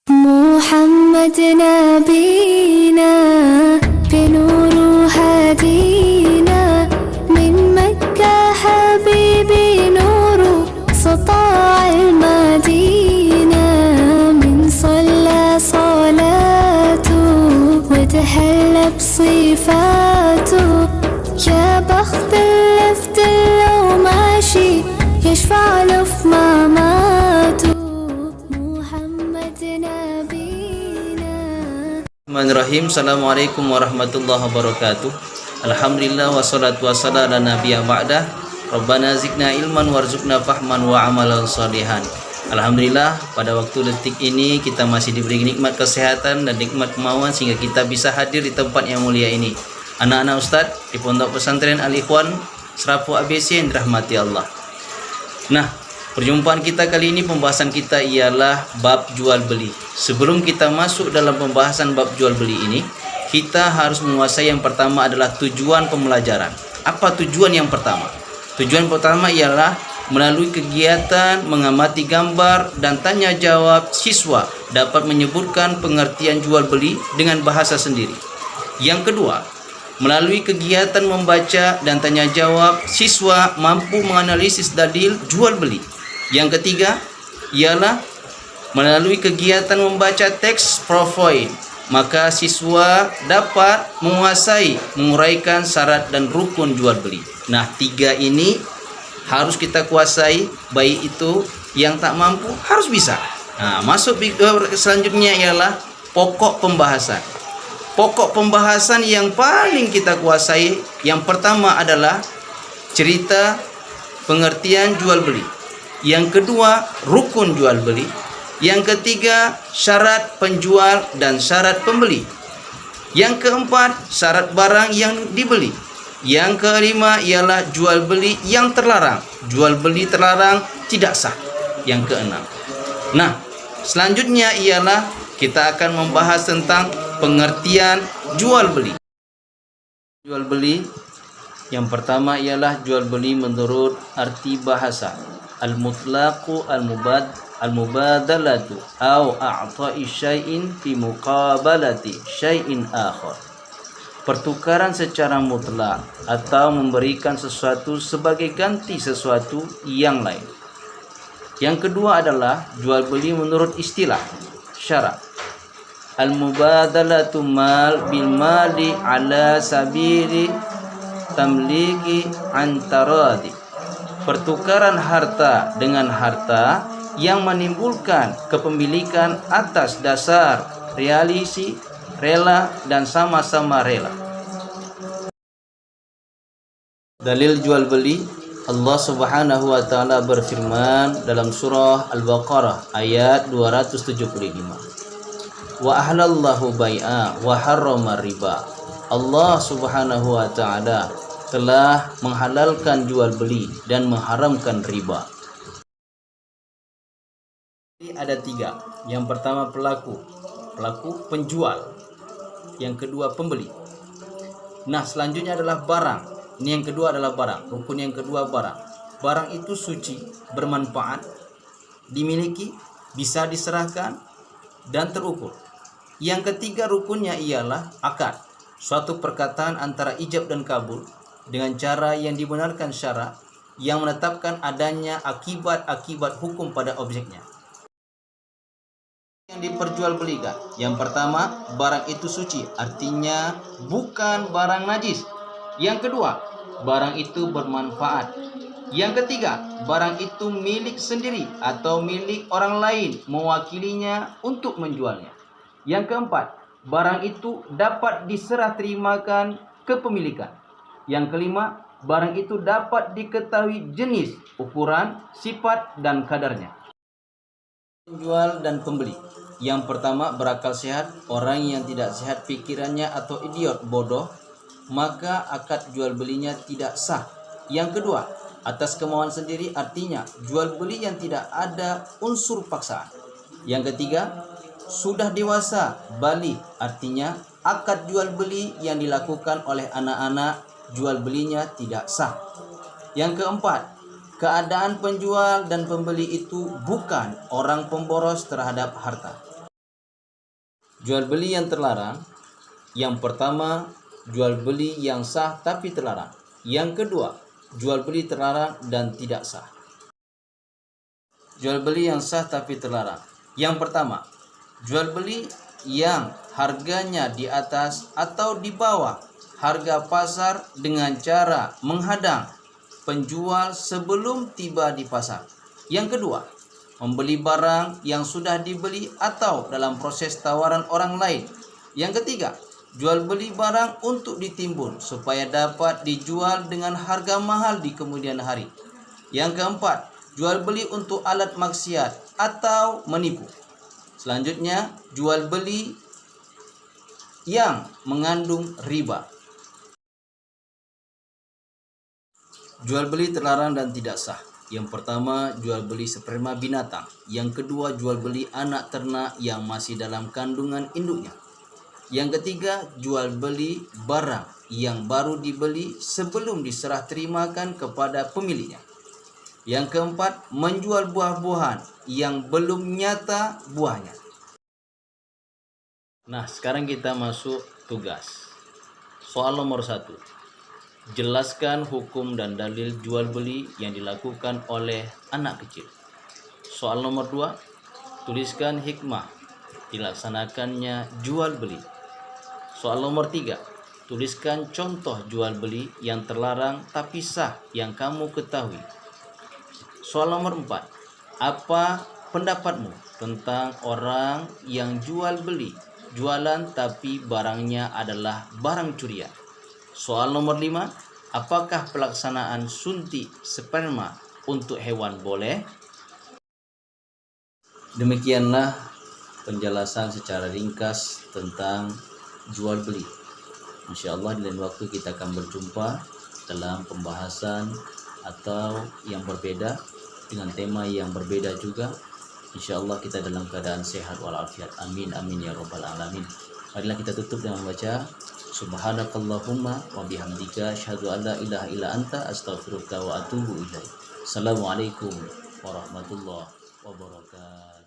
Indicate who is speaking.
Speaker 1: محمد نبينا بنور هدينا من مكة حبيبي نور سطاع المدينة من صلى صلاته وتحلى بصفاته يا بخت اللفت لو ماشي يشفع له في مماته محمد نبينا.
Speaker 2: Bismillahirrahmanirrahim. Assalamualaikum warahmatullahi wabarakatuh. Alhamdulillah wassalatu wassalamu ala nabiyya ba'dah. Rabbana zidna ilman warzuqna fahman wa amalan sholihan. Alhamdulillah pada waktu detik ini kita masih diberi nikmat kesehatan dan nikmat kemauan sehingga kita bisa hadir di tempat yang mulia ini. Anak-anak Ustadz di Pondok Pesantren Al-Ikhwan Serapu ABC yang dirahmati Allah. Nah, perjumpaan kita kali ini, pembahasan kita ialah bab jual beli. Sebelum kita masuk dalam pembahasan bab jual beli ini, kita harus menguasai yang pertama adalah tujuan pembelajaran. Apa tujuan yang pertama? Tujuan pertama ialah melalui kegiatan mengamati gambar dan tanya jawab, siswa dapat menyebutkan pengertian jual beli dengan bahasa sendiri. Yang kedua, melalui kegiatan membaca dan tanya jawab, siswa mampu menganalisis dalil jual beli. Yang ketiga ialah melalui kegiatan membaca teks profil, maka siswa dapat menguasai menguraikan syarat dan rukun jual beli. Nah, tiga ini harus kita kuasai, baik itu yang tak mampu harus bisa. Nah, masuk selanjutnya ialah pokok pembahasan. Pokok pembahasan yang paling kita kuasai yang pertama adalah cerita pengertian jual beli. Yang kedua, rukun jual beli. Yang ketiga, syarat penjual dan syarat pembeli. Yang keempat, syarat barang yang dibeli. Yang kelima ialah jual beli yang terlarang. Jual beli terlarang tidak sah. Yang keenam. Nah, selanjutnya ialah kita akan membahas tentang pengertian jual beli. Jual beli yang pertama ialah jual beli menurut arti bahasa. Al-mutlaqu al-mubadalatu au a'ta'i syai'in fi muqabalati syai'in akhar. Pertukaran secara mutlak atau memberikan sesuatu sebagai ganti sesuatu yang lain. Yang kedua adalah jual beli menurut istilah syara. Al-mubadalatu mal bil mali ala sabili tamliki antaradi. Pertukaran harta dengan harta yang menimbulkan kepemilikan atas dasar realisi, rela dan sama-sama rela. Dalil jual beli, Allah Subhanahu wa taala berfirman dalam surah Al-Baqarah ayat 275. Wa ahlallahu bai'a wa harrama riba. Allah Subhanahu wa taala telah menghalalkan jual beli dan mengharamkan riba. Ada tiga. Yang pertama pelaku penjual. Yang kedua pembeli. Nah, selanjutnya adalah barang. Ini yang kedua adalah barang. Rukun yang kedua barang. Barang itu suci, bermanfaat, dimiliki, bisa diserahkan dan terukur. Yang ketiga rukunnya ialah akad. Suatu perkataan antara ijab dan kabul dengan cara yang dibenarkan syara yang menetapkan adanya akibat-akibat hukum pada objeknya. Yang diperjualbelikan, yang pertama barang itu suci, artinya bukan barang najis. Yang kedua, barang itu bermanfaat. Yang ketiga, barang itu milik sendiri atau milik orang lain mewakilinya untuk menjualnya. Yang keempat, barang itu dapat diserah terimakan kepemilikan. Yang kelima, barang itu dapat diketahui jenis, ukuran, sifat, dan kadarnya. Penjual dan pembeli. Yang pertama, berakal sehat. Orang yang tidak sehat pikirannya atau idiot, bodoh, maka akad jual belinya tidak sah. Yang kedua, atas kemauan sendiri, artinya jual beli yang tidak ada unsur paksaan. Yang ketiga, sudah dewasa, baligh, artinya akad jual beli yang dilakukan oleh anak-anak, jual belinya tidak sah. Yang keempat, keadaan penjual dan pembeli itu bukan orang pemboros terhadap harta. Jual beli yang terlarang. Yang pertama, jual beli yang sah tapi terlarang. Yang kedua, jual beli terlarang dan tidak sah. Jual beli yang sah tapi terlarang. Yang pertama, jual beli yang harganya di atas atau di bawah harga pasar dengan cara menghadang penjual sebelum tiba di pasar. Yang kedua, membeli barang yang sudah dibeli atau dalam proses tawaran orang lain. Yang ketiga, jual beli barang untuk ditimbun supaya dapat dijual dengan harga mahal di kemudian hari. Yang keempat, jual beli untuk alat maksiat atau menipu. Selanjutnya, jual beli yang mengandung riba. Jual beli terlarang dan tidak sah. Yang pertama, jual beli sperma binatang. Yang kedua, jual beli anak ternak yang masih dalam kandungan induknya. Yang ketiga, jual beli barang yang baru dibeli sebelum diserah terimakan kepada pemiliknya. Yang keempat, menjual buah-buahan yang belum nyata buahnya. Nah, sekarang kita masuk tugas. Soal nomor 1. Jelaskan hukum dan dalil jual beli yang dilakukan oleh anak kecil. Soal nomor 2. Tuliskan hikmah dilaksanakannya jual beli. Soal nomor 3. Tuliskan contoh jual beli yang terlarang tapi sah yang kamu ketahui. Soal nomor 4. Apa pendapatmu tentang orang yang jual beli, jualan tapi barangnya adalah barang curian? Soal nomor 5. Apakah pelaksanaan suntik sperma untuk hewan boleh? Demikianlah penjelasan secara ringkas tentang jual beli. Insya Allah di lain waktu kita akan berjumpa dalam pembahasan atau yang berbeda dengan tema yang berbeda juga. Insya Allah kita dalam keadaan sehat walafiat. Amin amin ya rabbal alamin. Marilah kita tutup dengan membaca Subhanakallahumma wa bihamdika asyhadu an la ilaha illa anta astaghfiruka wa atubu ilaik. Assalamualaikum warahmatullahi wabarakatuh.